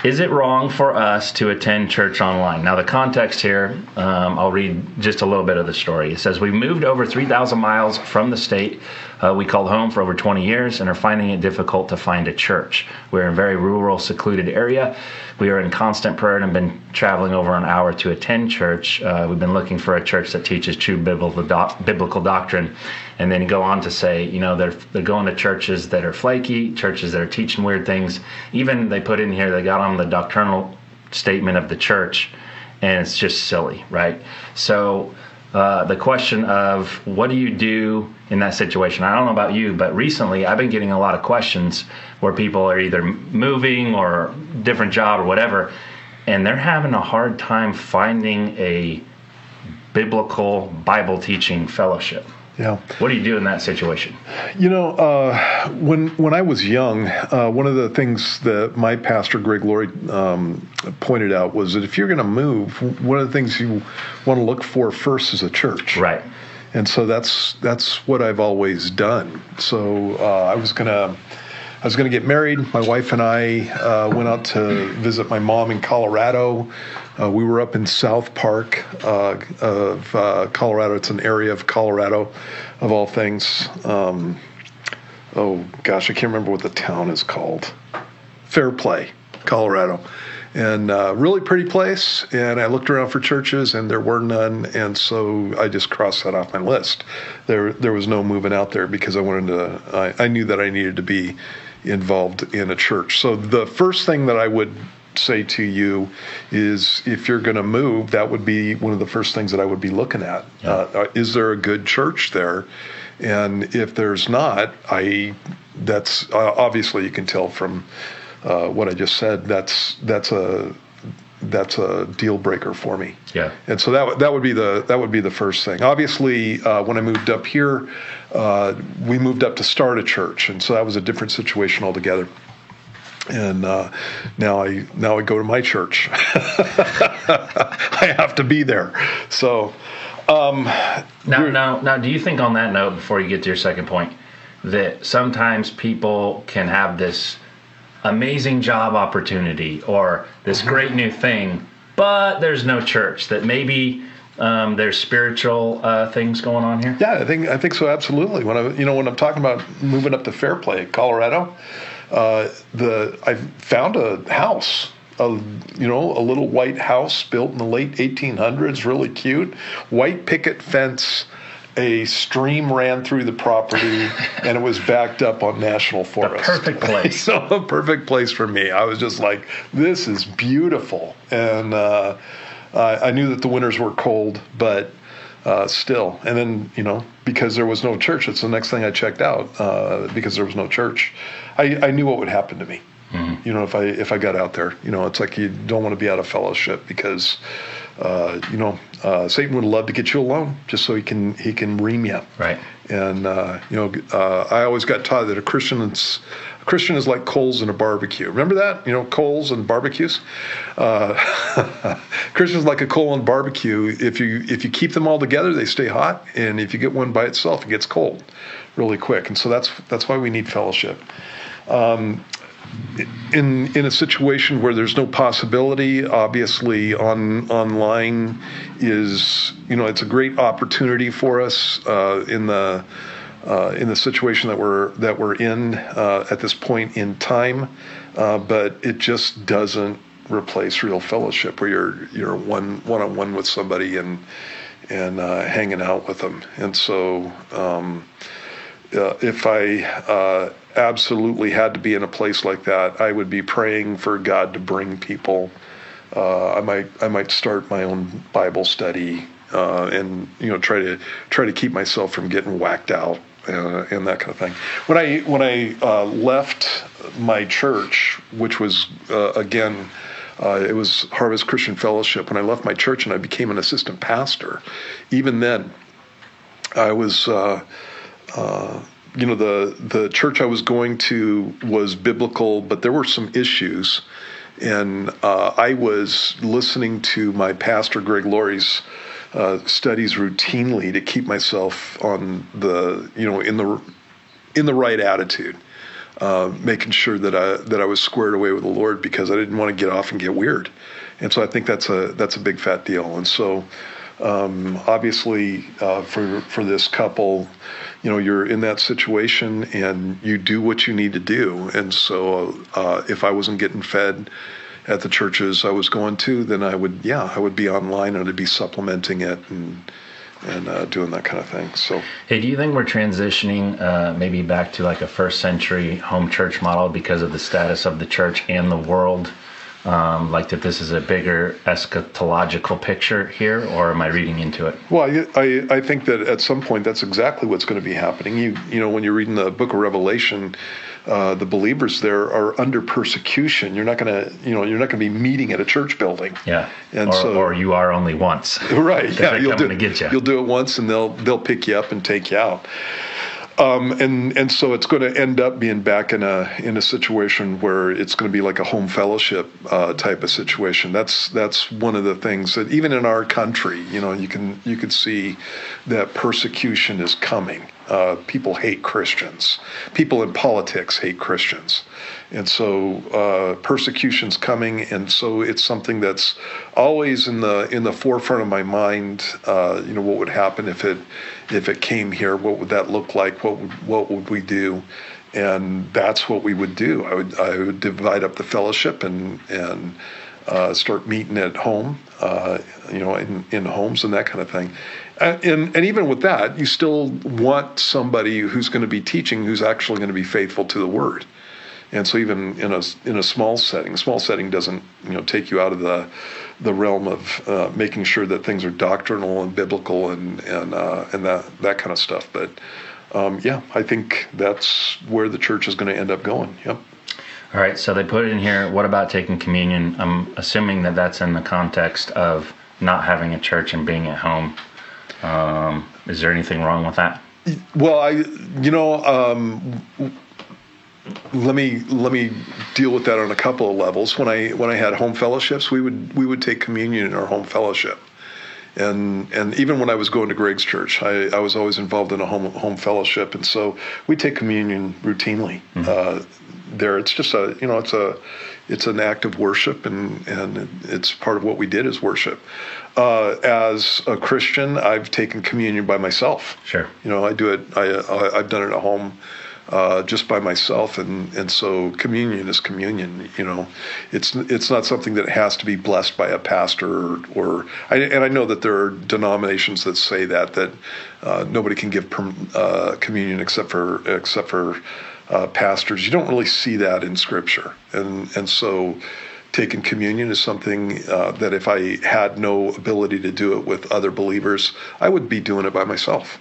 Is it wrong for us to attend church online? Now, the context here, I'll read just a little bit of the story. It says, we moved over 3,000 miles from the state we called home for over 20 years and are finding it difficult to find a church. We're in a very rural, secluded area. We are in constant prayer and have been traveling over an hour to attend church. We've been looking for a church that teaches true biblical doctrine. And then go on to say, they're going to churches that are flaky, churches that are teaching weird things. Even they put in here, they got on the doctrinal statement of the church, and it's just silly, right? So the question of what do you do in that situation? I don't know about you, but recently I've been getting a lot of questions where people are either moving or different job or whatever, and they're having a hard time finding a biblical Bible teaching fellowship. Yeah. What do you do in that situation? When I was young, one of the things that my pastor, Greg Laurie, pointed out was that if you're going to move, one of the things you want to look for first is a church. Right. And so that's what I've always done. So I was gonna get married. My wife and I went out to visit my mom in Colorado. We were up in South Park of Colorado. It's an area of Colorado, of all things. Oh gosh, I can't remember what the town is called. Fairplay, Colorado. And really pretty place. And I looked around for churches, and there were none. And so I just crossed that off my list. There was no moving out there because I knew that I needed to be involved in a church. So the first thing that I would say to you is, if you're going to move, that would be one of the first things that I would be looking at. Yeah. Is there a good church there? And if there's not, that's obviously you can tell from what I just said. That's a deal breaker for me. Yeah. And so that would be the first thing. Obviously, when I moved up here, we moved up to start a church, and so that was a different situation altogether. And now I go to my church. I have to be there. So now, do you think on that note, before you get to your second point, that sometimes people can have this amazing job opportunity or this great new thing, but there's no church, that maybe there's spiritual things going on here? Yeah, I think so, absolutely. When I'm talking about moving up to Fairplay, Colorado, I found a house, a little white house built in the late 1800s, really cute, white picket fence. A stream ran through the property, and it was backed up on national forest. The perfect place. So a perfect place for me. I was just like, this is beautiful. And I knew that the winters were cold, but still. And then, because there was no church, it's the next thing I checked out, because there was no church. I knew what would happen to me. Mm-hmm. If I got out there, it's like you don't want to be out of fellowship because, Satan would love to get you alone just so he can ream you. Right. And I always got taught that a Christian is like coals in a barbecue. Remember that? Coals and barbecues. Christian's like a coal in barbecue. If you keep them all together, they stay hot, and if you get one by itself, it gets cold really quick. And so that's why we need fellowship. In a situation where there's no possibility, obviously online is, it's a great opportunity for us in the situation that we're in at this point in time, but it just doesn't replace real fellowship where you're one-on-one with somebody and hanging out with them. And so if I absolutely had to be in a place like that, I would be praying for God to bring people. I might start my own Bible study and try to keep myself from getting whacked out and that kind of thing. When I left my church, which was again. It was Harvest Christian Fellowship. When I left my church and I became an assistant pastor, even then, I was, the church I was going to was biblical, but there were some issues. And I was listening to my pastor, Greg Laurie's, studies routinely to keep myself on in the right attitude. making sure that I was squared away with the Lord, because I didn't want to get off and get weird. And so I think that's a big fat deal. And so obviously for this couple, you're in that situation and you do what you need to do. And so if I wasn't getting fed at the churches I was going to, then I would be online and I'd be supplementing it and doing that kind of thing. So, hey, do you think we're transitioning maybe back to like a first century home church model because of the status of the church and the world? Like that this is a bigger eschatological picture here, or am I reading into it? Well, I think that at some point that's exactly what's going to be happening. You know, when you're reading the book of Revelation, the believers there are under persecution. You're not going to be meeting at a church building. Yeah, and or you are only once. Right. Yeah, you'll do it. You'll do it once, and they'll pick you up and take you out. And so it's going to end up being back in a situation where it's going to be like a home fellowship type of situation. That's one of the things that even in our country, you can see that persecution is coming. People hate Christians. People in politics hate Christians. And so persecution's coming, and so it's something that's always in the forefront of my mind. What would happen if it came here? What would that look like? What would we do? And that's what we would do. I would divide up the fellowship and start meeting at home, in homes and that kind of thing. And even with that, you still want somebody who's going to be teaching, who's actually going to be faithful to the Word. And so even in a small setting doesn't take you out of the realm of making sure that things are doctrinal and biblical and that kind of stuff. But I think that's where the church is going to end up going. Yep. All right. So they put it in here. What about taking communion? I'm assuming that that's in the context of not having a church and being at home. Is there anything wrong with that? Well, let me deal with that on a couple of levels. When I had home fellowships, we would take communion in our home fellowship, and even when I was going to Greg's church, I was always involved in a home fellowship, and so we take communion routinely. Mm-hmm. There, it's just it's an act of worship, and it's part of what we did as worship. As a Christian, I've taken communion by myself. Sure. I do it. I've done it at home. Just by myself, and so communion is communion. It's not something that has to be blessed by a pastor and I know that there are denominations that say that nobody can give communion except for pastors. You don't really see that in Scripture, and so taking communion is something that if I had no ability to do it with other believers, I would be doing it by myself.